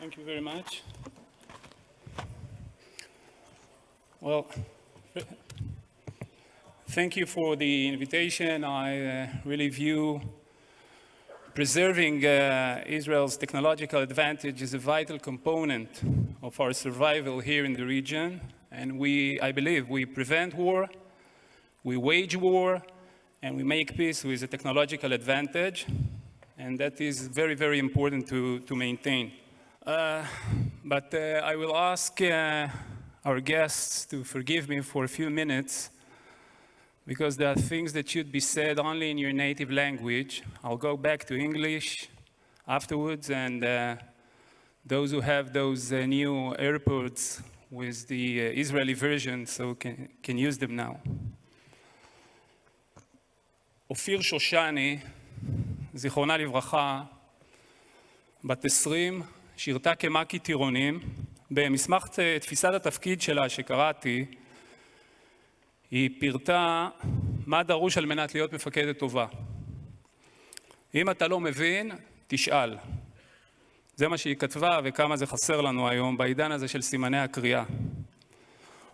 Thank you very much. Well, thank you for the invitation. I really view preserving Israel's technological advantage as a vital component of our survival here in the region. And I believe we prevent war, we wage war, and we make peace with a technological advantage. And that is very, very important to maintain. But I will ask our guests to forgive me for a few minutes because there are things that should be said only in your native language. I'll go back to English afterwards, and those who have those new AirPods with the Israeli version so can use them now. אופיר שושני, זיכרונה לברכה, בת 20, שירתה כמ"כית טירונים. במסמך תפיסת התפקיד שלה שקראתי, היא פירטה מה דרוש על מנת להיות מפקדת טובה. אם אתה לא מבין, תשאל. זה מה שהיא כתבה וכמה זה חסר לנו היום בעידן הזה של סימני הקריאה.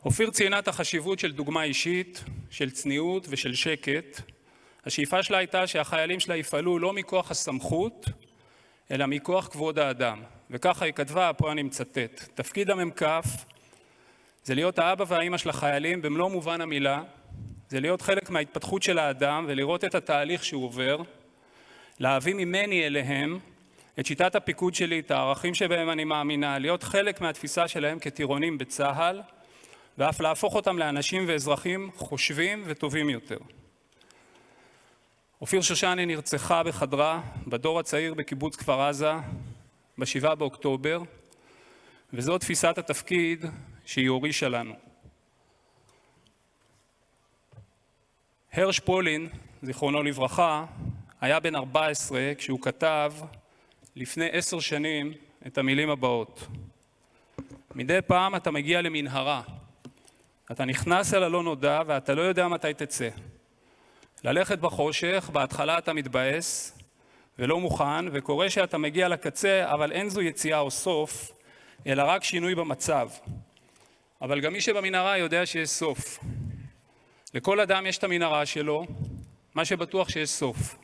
אופיר ציינה את החשיבות של דוגמה אישית, של צניעות ושל שקט. השאיפה שלה הייתה שהחיילים שלה יפעלו לא מכוח הסמכות, אלא מכוח כבוד האדם. וככה היא כתבה, פה אני מצטט. תפקיד המ"כ זה להיות האבא והאמא של החיילים במלוא מובן המילה, זה להיות חלק מההתפתחות של האדם ולראות את התהליך שהוא עובר, להביא ממני אליהם את שיטת הפיקוד שלי, את הערכים שבהם אני מאמינה, להיות חלק מהתפיסה שלהם כטירונים בצה"ל, ואף להפוך אותם לאנשים ואזרחים חושבים וטובים יותר. אופיר שושני נרצחה בחדרה, בדור הצעיר בקיבוץ כפר עזה, ב7 באוקטובר, וזו תפיסת התפקיד שהיא הורישה לנו. הרש פולין, זיכרונו לברכה, היה בן 14 כשהוא כתב לפני 10 שנים את המילים הבאות. מדי פעם אתה מגיע למנהרה, אתה נכנס אל הלא נודע ואתה לא יודע מתי תצא. ללכת בחושך, בהתחלה אתה מתבאס ולא מוכן, וקורא שאתה מגיע לקצה, אבל אין זו יציאה או סוף, אלא רק שינוי במצב. אבל גם מי שבמנהרה יודע שיש סוף. לכל אדם יש את המנהרה שלו, מה שבטוח שיש סוף.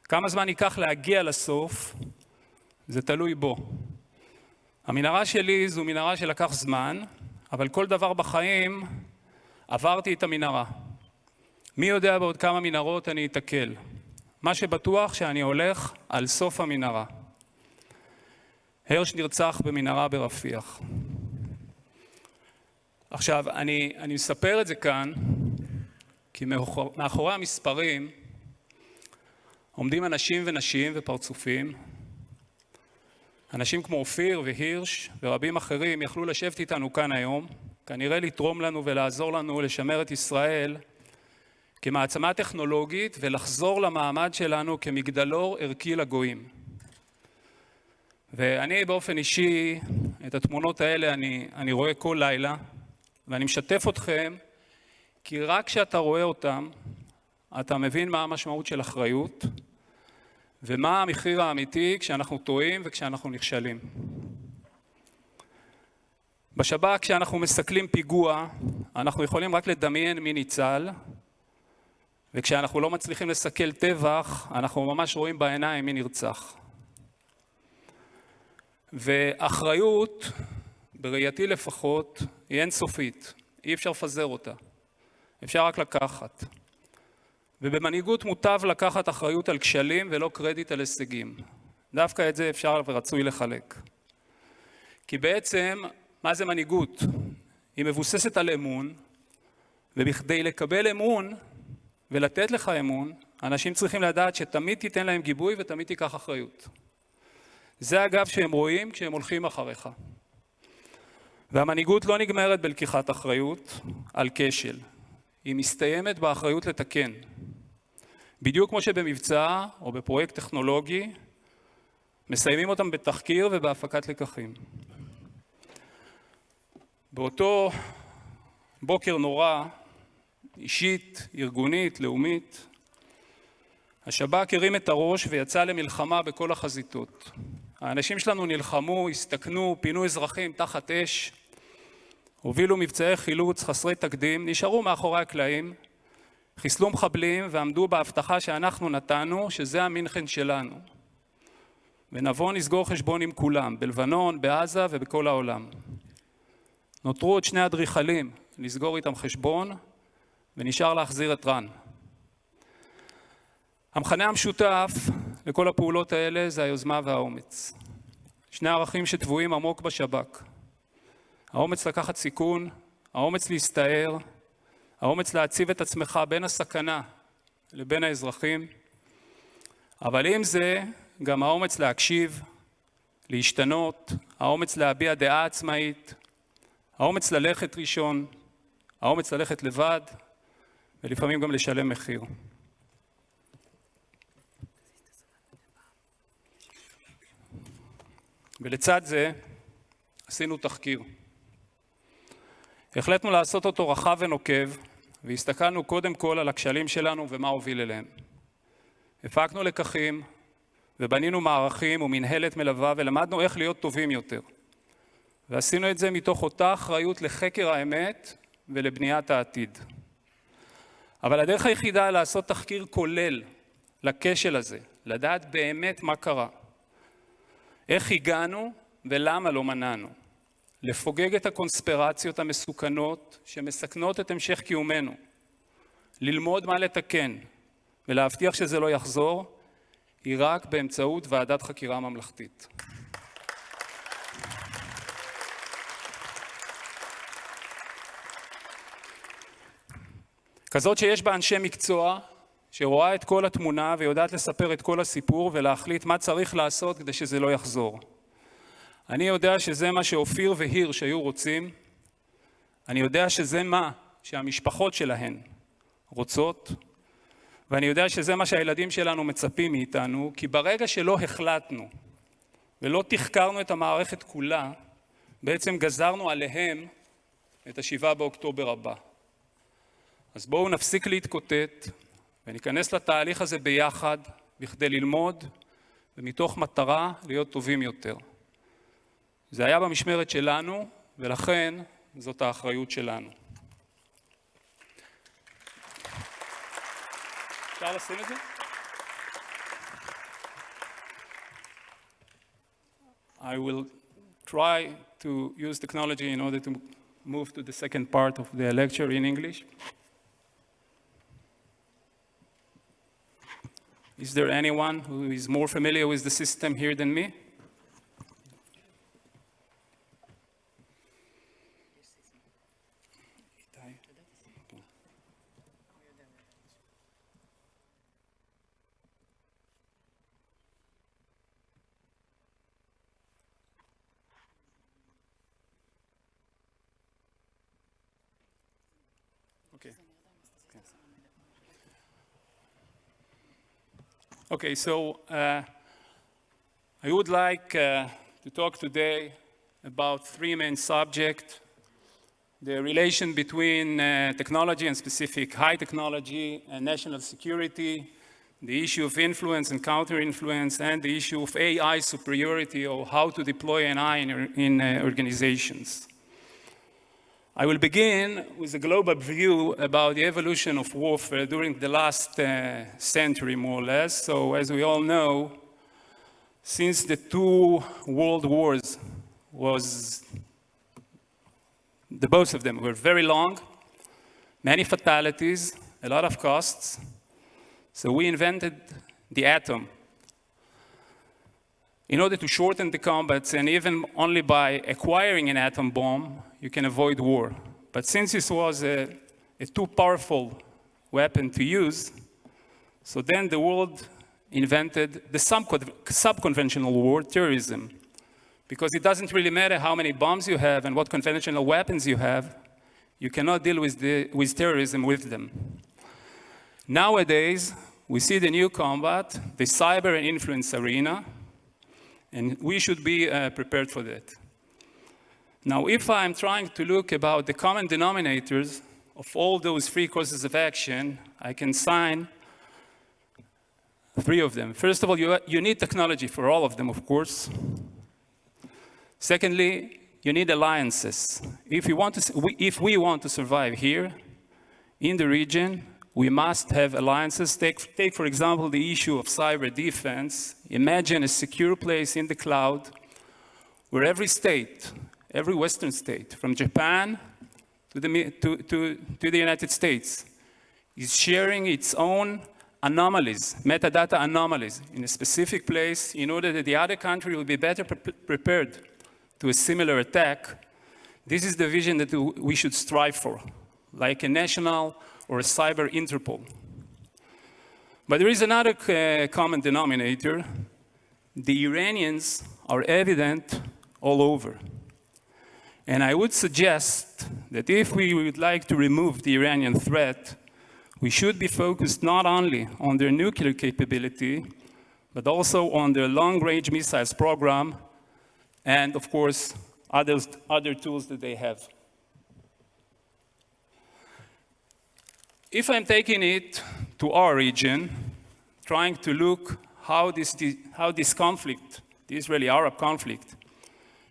כמה זמן ייקח להגיע לסוף, זה תלוי בו. המנהרה שלי זו מנהרה שלקח זמן, אבל כל דבר בחיים עברתי את המנהרה. מי יודע בעוד כמה מנהרות אני אתקל. מה שבטוח שאני הולך על סוף המנהרה. הרש נרצח במנהרה ברפיח. עכשיו, אני מספר את זה כאן, כי מאחורי המספרים עומדים אנשים ונשים ופרצופים. אנשים כמו אופיר והירש ורבים אחרים יכלו לשבת איתנו כאן היום, כנראה לתרום לנו ולעזור לנו לשמר את ישראל כמעצמה טכנולוגית ולחזור למעמד שלנו כמגדלור ערכי לגויים. ואני באופן אישי, את התמונות האלה אני רואה כל לילה, ואני משתף אתכם, כי רק כשאתה רואה אותם, אתה מבין מה המשמעות של אחריות, ומה המחיר האמיתי כשאנחנו טועים וכשאנחנו נכשלים. בשב"כ, כשאנחנו מסכלים פיגוע, אנחנו יכולים רק לדמיין מי ניצל, וכשאנחנו לא מצליחים לסכל טבח, אנחנו ממש רואים בעיניים מי נרצח. ואחריות, בראייתי לפחות, היא אינסופית. אי אפשר לפזר אותה. אפשר רק לקחת. ובמנהיגות מוטב לקחת אחריות על כשלים ולא קרדיט על הישגים. דווקא את זה אפשר ורצוי לחלק. כי בעצם, מה זה מנהיגות? היא מבוססת על אמון, ובכדי לקבל אמון ולתת לך אמון, אנשים צריכים לדעת שתמיד תיתן להם גיבוי ותמיד תיקח אחריות. זה אגב שהם רואים כשהם הולכים אחריך. והמנהיגות לא נגמרת בלקיחת אחריות על כשל. היא מסתיימת באחריות לתקן. בדיוק כמו שבמבצע או בפרויקט טכנולוגי, מסיימים אותם בתחקיר ובהפקת לקחים. באותו בוקר נורא, אישית, ארגונית, לאומית, השב"כ הרים את הראש ויצא למלחמה בכל החזיתות. האנשים שלנו נלחמו, הסתכנו, פינו אזרחים תחת אש, הובילו מבצעי חילוץ חסרי תקדים, נשארו מאחורי הקלעים, חיסלו מחבלים ועמדו בהבטחה שאנחנו נתנו, שזה המינכן שלנו. ונבוא נסגור חשבון עם כולם, בלבנון, בעזה ובכל העולם. נותרו עוד שני אדריכלים לסגור איתם חשבון, ונשאר להחזיר את רן. המכנה המשותף לכל הפעולות האלה זה היוזמה והאומץ. שני ערכים שטבועים עמוק בשב"כ. האומץ לקחת סיכון, האומץ להסתער, האומץ להציב את עצמך בין הסכנה לבין האזרחים, אבל עם זה גם האומץ להקשיב, להשתנות, האומץ להביע דעה עצמאית, האומץ ללכת ראשון, האומץ ללכת לבד, ולפעמים גם לשלם מחיר. ולצד זה עשינו תחקיר. החלטנו לעשות אותו רחב ונוקב, והסתכלנו קודם כל על הכשלים שלנו ומה הוביל אליהם. הפקנו לקחים, ובנינו מערכים ומנהלת מלווה, ולמדנו איך להיות טובים יותר. ועשינו את זה מתוך אותה אחריות לחקר האמת ולבניית העתיד. אבל הדרך היחידה לעשות תחקיר כולל לכשל הזה, לדעת באמת מה קרה, איך הגענו ולמה לא מנענו, לפוגג את הקונספירציות המסוכנות שמסכנות את המשך קיומנו, ללמוד מה לתקן ולהבטיח שזה לא יחזור, היא רק באמצעות ועדת חקירה ממלכתית. כזאת שיש בה אנשי מקצוע שרואה את כל התמונה ויודעת לספר את כל הסיפור ולהחליט מה צריך לעשות כדי שזה לא יחזור. אני יודע שזה מה שאופיר והירש היו רוצים. אני יודע שזה מה שהמשפחות שלהן רוצות. ואני יודע שזה מה שהילדים שלנו מצפים מאיתנו, כי ברגע שלא החלטנו ולא תחקרנו את המערכת כולה, בעצם גזרנו עליהם את ה7 באוקטובר הבא. אז בואו נפסיק להתקוטט וניכנס לתהליך הזה ביחד בכדי ללמוד ומתוך מטרה להיות טובים יותר. זה היה במשמרת שלנו ולכן זאת האחריות שלנו. אפשר לשים את זה? I will try to use technology in order to move to the second part of the lecture in English. Is there anyone who is more familiar with the system here than me? Okay, so I would like to talk today about three main subjects: the relation between technology and specific high technology and national security, the issue of influence and counter-influence, and the issue of AI superiority, or how to deploy AI in organizations. I will begin with a global view about the evolution of warfare during the last century, more or less. So, as we all know, since the two world wars both of them were very long, many fatalities, a lot of costs. So we invented the atom in order to shorten the combats, and even only by acquiring an atom bomb, you can avoid war. But since this was a too powerful weapon to use, so then the world invented the subconventional war, terrorism. Because it doesn't really matter how many bombs you have and what conventional weapons you have, you cannot deal with terrorism with them. Nowadays, we see the new combat, the cyber and influence arena, and we should be prepared for that. Now, if I'm trying to look about the common denominators of all those three courses of action, I can sign Three of them. First of all, you need technology for all of them, of course. Secondly, you need alliances. If we want to survive here, in the region, we must have alliances. Take, for example, the issue of cyber defense. Imagine a secure place in the cloud where every state, every Western state, from Japan to the United States, is sharing its own anomalies, metadata anomalies, in a specific place in order that the other country will be better prepared to a similar attack. This is the vision that we should strive for, like a national or a cyber Interpol. But there is another common denominator. The Iranians are evident all over. And I would suggest that if we would like to remove the Iranian threat, we should be focused not only on their nuclear capability, but also on their long-range missiles program, and of course, other tools that they have. If I'm taking it to our region, trying to look how this conflict, the Israeli-Arab conflict,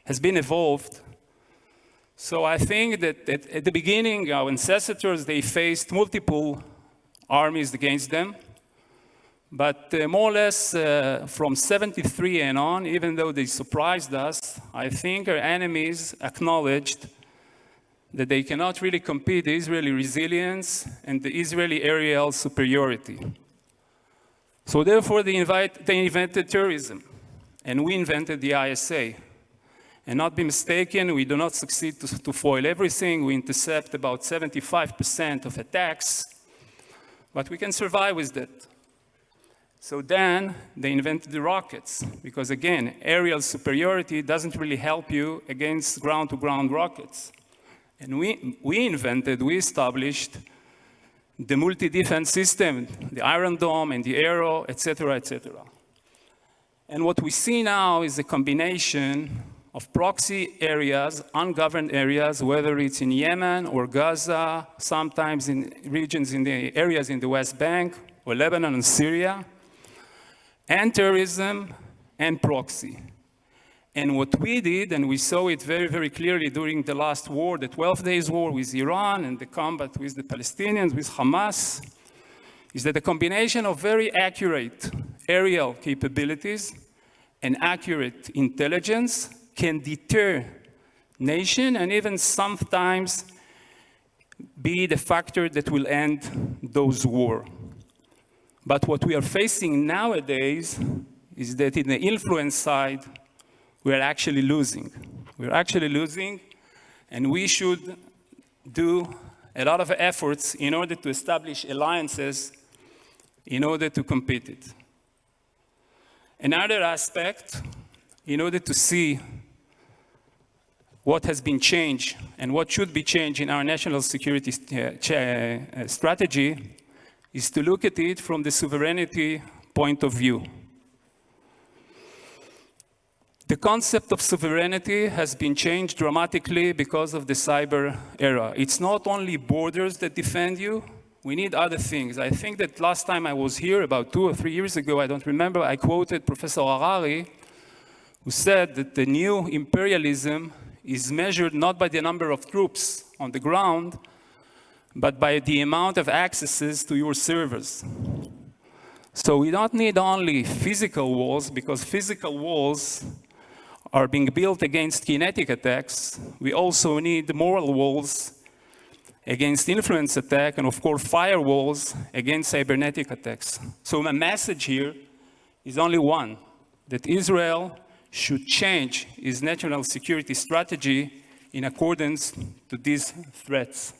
has been evolved, so I think that at the beginning, our ancestors, they faced multiple armies against them. But more or less from 73 and on, even though they surprised us, I think our enemies acknowledged that they cannot really compete the Israeli resilience and the Israeli aerial superiority. So therefore, they invented terrorism, and we invented the ISA. And not be mistaken, we do not succeed to foil everything. We intercept about 75% of attacks, but we can survive with that. So then they invented the rockets, because again, aerial superiority doesn't really help you against ground-to-ground rockets. And we established the multi-defense system, the Iron Dome and the Arrow, etc., etc. And what we see now is a combination of proxy areas, ungoverned areas, whether it's in Yemen or Gaza, sometimes in regions in the areas in the West Bank, or Lebanon and Syria, and terrorism and proxy. And what we did, and we saw it very, very clearly during the last war, the 12 days war with Iran and the combat with the Palestinians, with Hamas, is that a combination of very accurate aerial capabilities and accurate intelligence can deter nation and even sometimes be the factor that will end those wars. But what we are facing nowadays is that in the influence side, we are actually losing. We're actually losing, and we should do a lot of efforts in order to establish alliances in order to compete it. Another aspect, in order to see what has been changed and what should be changed in our national security strategy, is to look at it from the sovereignty point of view. The concept of sovereignty has been changed dramatically because of the cyber era. It's not only borders that defend you, we need other things. I think that last time I was here, about 2 or 3 years ago, I don't remember, I quoted Professor Harari, who said that the new imperialism is measured not by the number of troops on the ground, but by the amount of accesses to your servers. So we don't need only physical walls, because physical walls are being built against kinetic attacks. We also need moral walls against influence attack, and of course firewalls against cybernetic attacks. So my message here is only one, that Israel should change its national security strategy in accordance to these threats.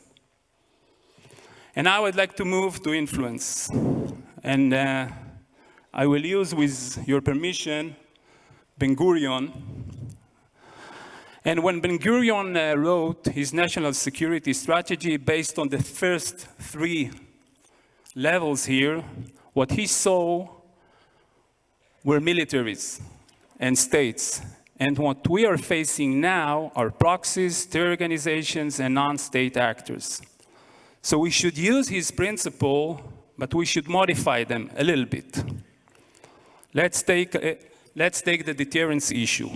And now I'd like to move to influence. And I will use, with your permission, Ben-Gurion. And when Ben-Gurion wrote his national security strategy based on the first 3 levels here, what he saw were militaries and states. And what we are facing now are proxies, terror organizations, and non-state actors. So we should use his principle, but we should modify them a little bit. Let's take the deterrence issue.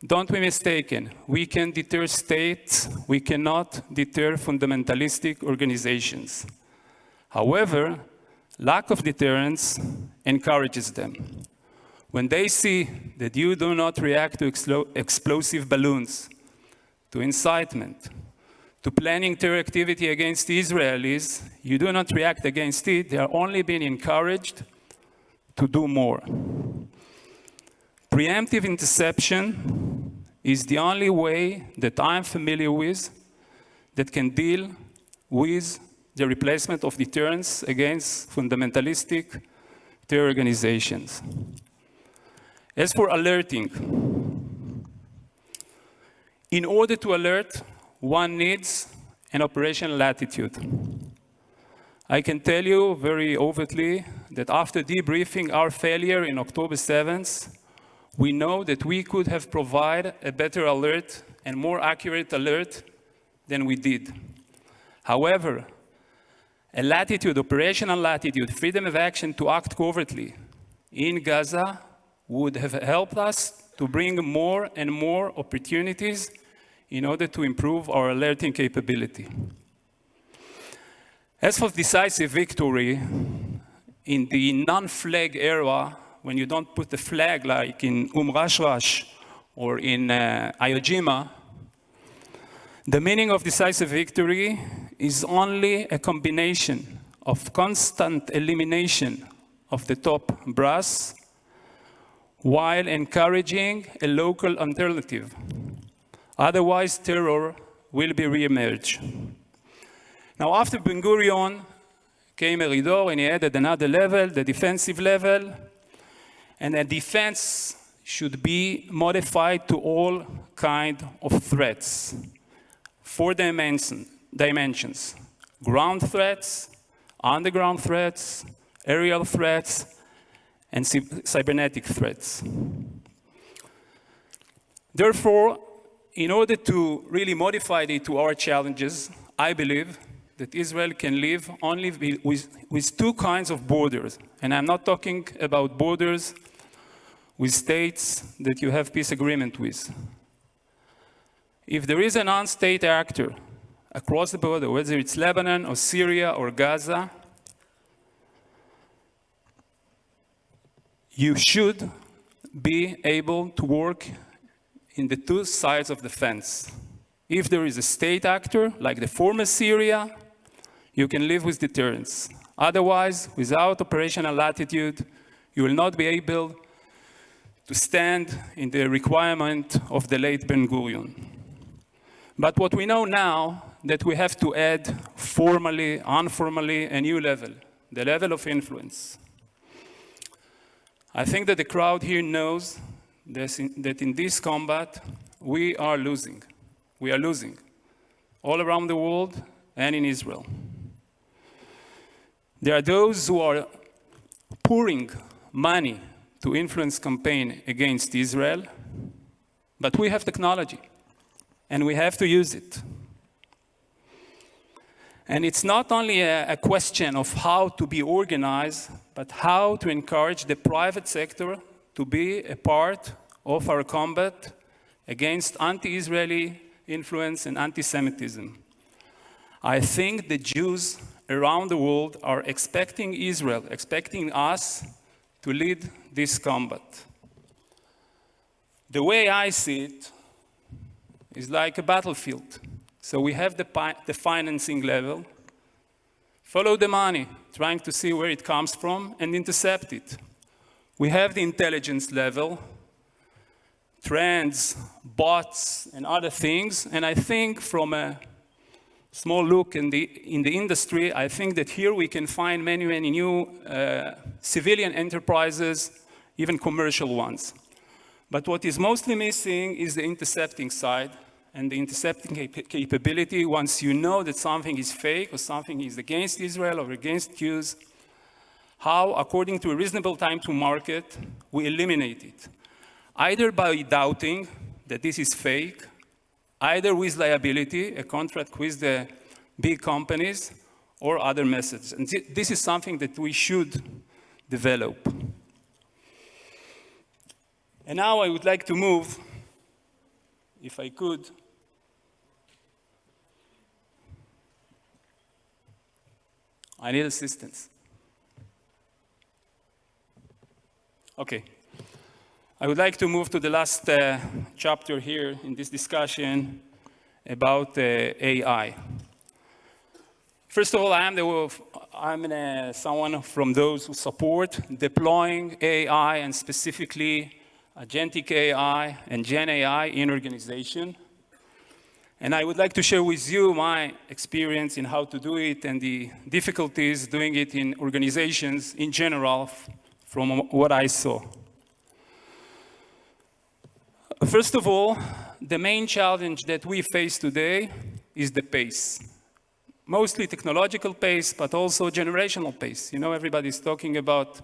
Don't be mistaken. We can deter states. We cannot deter fundamentalistic organizations. However, lack of deterrence encourages them. When they see that you do not react to explosive balloons, to incitement, to planning terror activity against the Israelis, you do not react against it, they are only being encouraged to do more. Preemptive interception is the only way that I'm familiar with that can deal with the replacement of deterrence against fundamentalistic terror organizations. As for alerting, in order to alert, one needs an operational attitude. I can tell you very overtly that after debriefing our failure in October 7th, we know that we could have provided a better alert and more accurate alert than we did. However, a latitude, operational latitude, freedom of action to act covertly in Gaza would have helped us to bring more and more opportunities in order to improve our alerting capability. As for decisive victory, in the non-flag era, when you don't put the flag like in Rashrash or in Iwo Jima, the meaning of decisive victory is only a combination of constant elimination of the top brass while encouraging a local alternative. Otherwise, terror will be re-emerged. Now, after Ben Gurion came Meridor, and he added another level, the defensive level, and the defense should be modified to all kinds of threats. 4 dimensions: ground threats, underground threats, aerial threats, and cybernetic threats. Therefore, in order to really modify it to our challenges, I believe that Israel can live only with 2 kinds of borders. And I'm not talking about borders with states that you have peace agreement with. If there is a non-state actor across the border, whether it's Lebanon or Syria or Gaza, you should be able to work in the 2 sides of the fence. If there is a state actor, like the former Syria, you can live with deterrence. Otherwise, without operational latitude, you will not be able to stand in the requirement of the late Ben Gurion. But what we know now, that we have to add formally, informally, a new level, the level of influence. I think that the crowd here knows that in this combat, we are losing. We are losing all around the world and in Israel. There are those who are pouring money to influence campaign against Israel, but we have technology, and we have to use it. And it's not only a question of how to be organized, but how to encourage the private sector to be a part of our combat against anti-Israeli influence and anti-Semitism. I think the Jews around the world are expecting Israel, expecting us to lead this combat. The way I see it is like a battlefield. So we have the financing level, follow the money, trying to see where it comes from and intercept it. We have the intelligence level, trends, bots, and other things. And I think from a small look in the industry, I think that here we can find many, many new civilian enterprises, even commercial ones. But what is mostly missing is the intercepting side and the intercepting capability. Once you know that something is fake or something is against Israel or against Jews, how, according to a reasonable time to market, we eliminate it. Either by doubting that this is fake, either with liability, a contract with the big companies, or other methods. And this is something that we should develop. And now I would like to move, if I could, I need assistance. Okay. I would like to move to the last chapter here in this discussion about AI. First of all, I'm someone from those who support deploying AI and specifically agentic AI and Gen AI in organization. And I would like to share with you my experience in how to do it and the difficulties doing it in organizations in general from what I saw. First of all, the main challenge that we face today is the pace. Mostly technological pace, but also generational pace. You know, everybody's talking about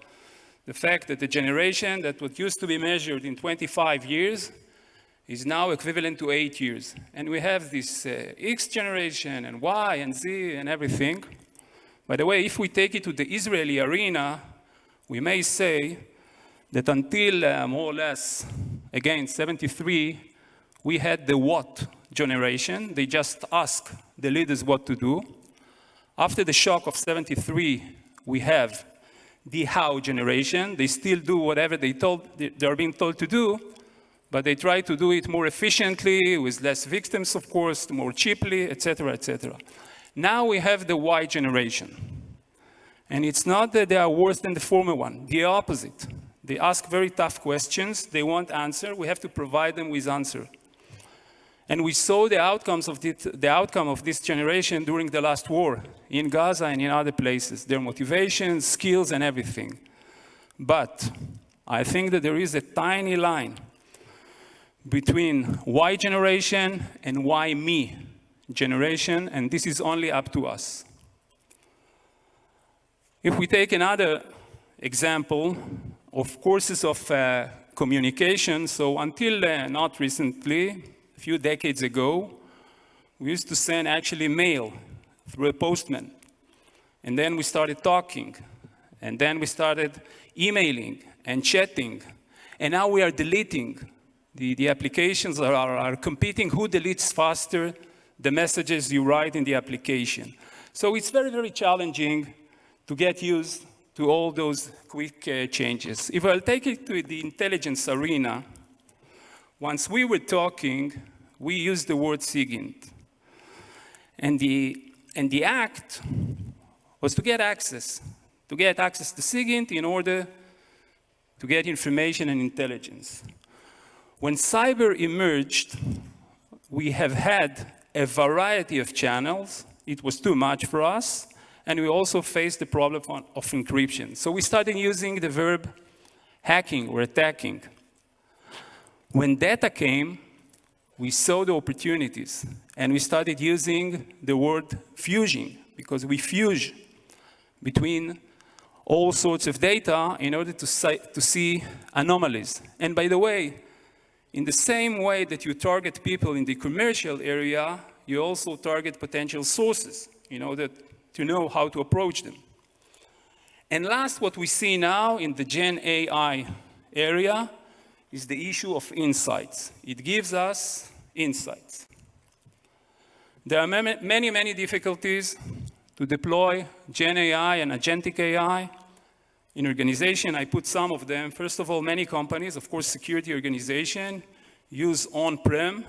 the fact that the generation that what used to be measured in 25 years is now equivalent to 8 years. And we have this X generation and Y and Z and everything. By the way, if we take it to the Israeli arena, we may say that until more or less, again, 73, we had the what generation. They just ask the leaders what to do. After the shock of 73, we have the how generation. They still do whatever they are being told to do, but they try to do it more efficiently, with less victims, of course, more cheaply, etc., etc. Now we have the Y generation. And it's not that they are worse than the former one, the opposite. They ask very tough questions, they want answer, we have to provide them with answer. And we saw the outcome of this generation during the last war in Gaza and in other places, their motivations, skills, and everything. But I think that there is a tiny line between Y generation and Y me generation, and this is only up to us. If we take another example of courses of communication, so until not recently, a few decades ago, we used to send actually mail through a postman. And then we started talking. And then we started emailing and chatting. And now we are deleting. The applications are competing who deletes faster the messages you write in the application. So it's very, very challenging to get used to all those quick changes. If I'll take it to the intelligence arena, once we were talking, we used the word SIGINT. And the act was to get access to SIGINT in order to get information and intelligence. When cyber emerged, we have had a variety of channels. It was too much for us. And we also faced the problem of encryption. So we started using the verb hacking or attacking. When data came, we saw the opportunities. And we started using the word fusing, because we fuse between all sorts of data in order to see anomalies. And by the way, in the same way that you target people in the commercial area, you also target potential sources in order to know how to approach them. And last, what we see now in the Gen AI area is the issue of insights. It gives us insights. There are many, many difficulties to deploy Gen AI and agentic AI in organization. I put some of them. First of all, many companies, of course, security organization, use on-prem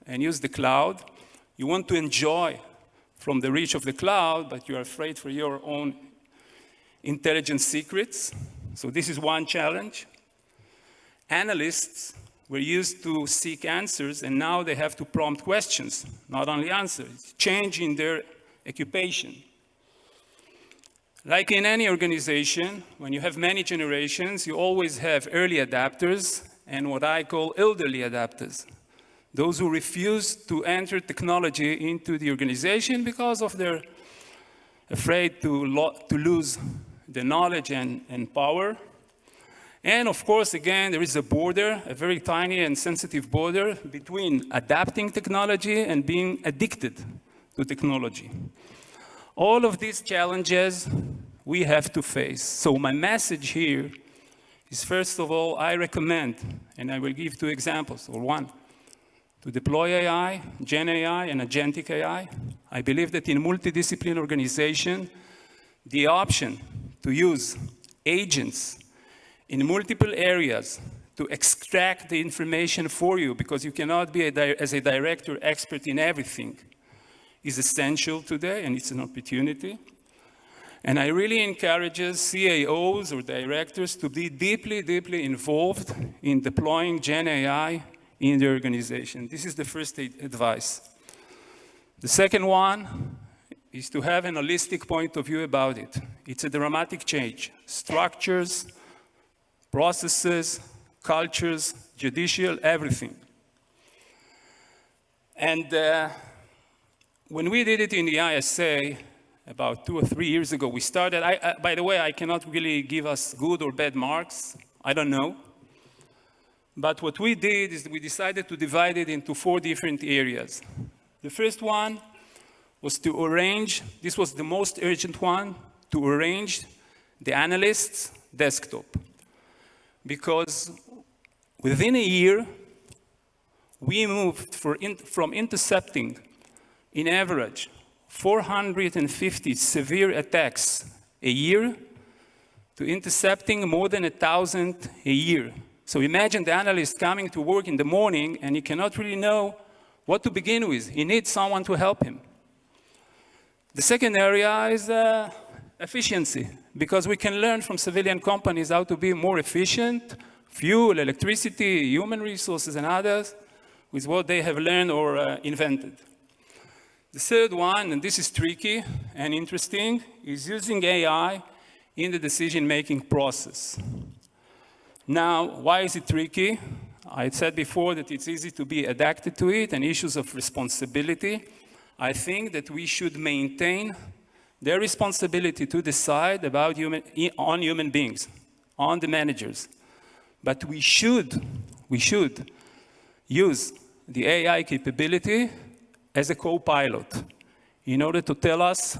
and use the cloud. You want to enjoy from the reach of the cloud, but you're afraid for your own intelligence secrets. So this is one challenge. Analysts were used to seek answers, and now they have to prompt questions, not only answers. Change in their occupation. Like in any organization, when you have many generations, you always have early adapters and what I call elderly adapters. Those who refuse to enter technology into the organization because of their afraid to lose the knowledge and power. And of course, again, there is a border, a very tiny and sensitive border between adapting technology and being addicted to technology. All of these challenges we have to face. So my message here is, first of all, I recommend, and I will give two examples, or one, to deploy AI, Gen AI, and agentic AI. I believe that in multidisciplinary organization, the option to use agents in multiple areas to extract the information for you, because you cannot be, as a director, expert in everything, is essential today, and it's an opportunity. And I really encourage CAOs or directors to be deeply, deeply involved in deploying Gen AI in the organization. This is the first advice. The second one is to have an holistic point of view about it. It's a dramatic change. Structures, processes, cultures, judicial, everything. And when we did it in the ISA, about 2 or 3 years ago, we started. By the way, I cannot really give us good or bad marks. I don't know. But what we did is we decided to divide it into 4 different areas. The first one was to arrange, this was the most urgent one, to arrange the analyst's desktop. Because within a year, we moved from intercepting, in average, 450 severe attacks a year to intercepting more than 1,000 a year. So imagine the analyst coming to work in the morning and he cannot really know what to begin with. He needs someone to help him. The second area is efficiency, because we can learn from civilian companies how to be more efficient, fuel, electricity, human resources, and others, with what they have learned or invented. The third one, and this is tricky and interesting, is using AI in the decision-making process. Now, why is it tricky? I said before that it's easy to be adapted to it, and issues of responsibility. I think that we should maintain their responsibility to decide about on human beings, on the managers. But we should use the AI capability as a co-pilot in order to tell us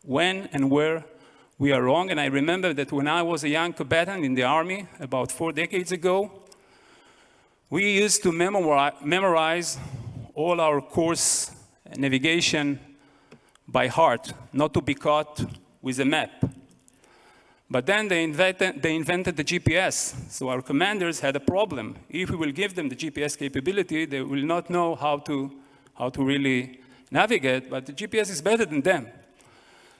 when and where we are wrong. And I remember that when I was a young combatant in the army about 4 decades ago, we used to memorize all our course navigation by heart, not to be caught with a map. But then they invented the GPS. So our commanders had a problem. If we will give them the GPS capability, they will not know how to really navigate, but the GPS is better than them.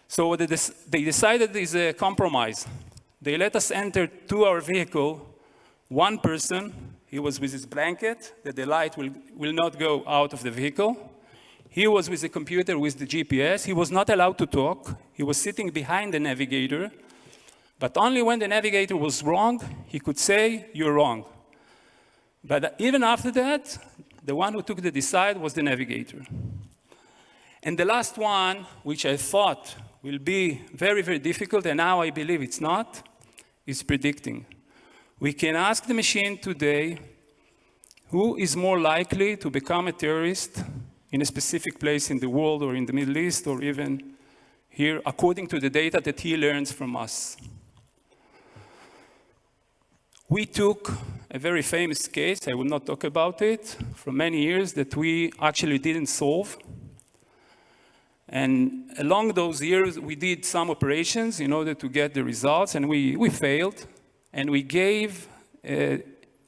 So what they decided is a compromise. They let us enter to our vehicle, one person. He was with his blanket, that the light will not go out of the vehicle. He was with the computer with the GPS. He was not allowed to talk. He was sitting behind the navigator. But only when the navigator was wrong, he could say, "You're wrong." But even after that, the one who took the decide was the navigator. And the last one, which I thought will be very, very difficult, and now I believe it's not, is predicting. We can ask the machine today, who is more likely to become a terrorist in a specific place in the world or in the Middle East or even here, according to the data that he learns from us. We took a very famous case, I will not talk about it, for many years that we actually didn't solve. And along those years, we did some operations in order to get the results, and we failed. And we gave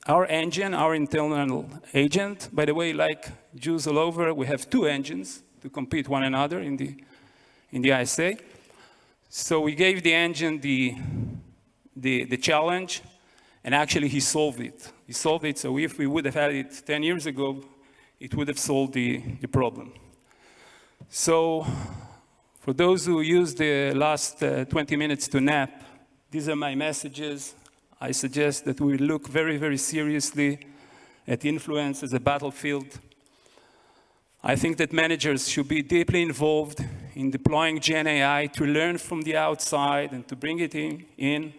our engine, our internal agent, by the way, like Jews all over, we have 2 engines to compete one another in the ISA. So we gave the engine the challenge, and actually he solved it. He solved it, so if we would have had it 10 years ago, it would have solved the problem. So for those who used the last 20 minutes to nap, these are my messages. I suggest that we look very, very seriously at influence as a battlefield. I think that managers should be deeply involved in deploying Gen AI to learn from the outside and to bring it in.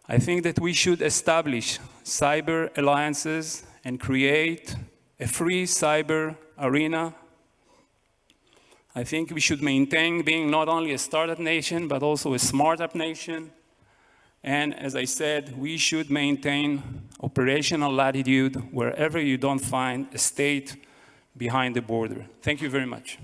I think that we should establish cyber alliances and create a free cyber arena. I think we should maintain being not only a startup nation, but also a smart-up nation. And as I said, we should maintain operational latitude wherever you don't find a state behind the border. Thank you very much.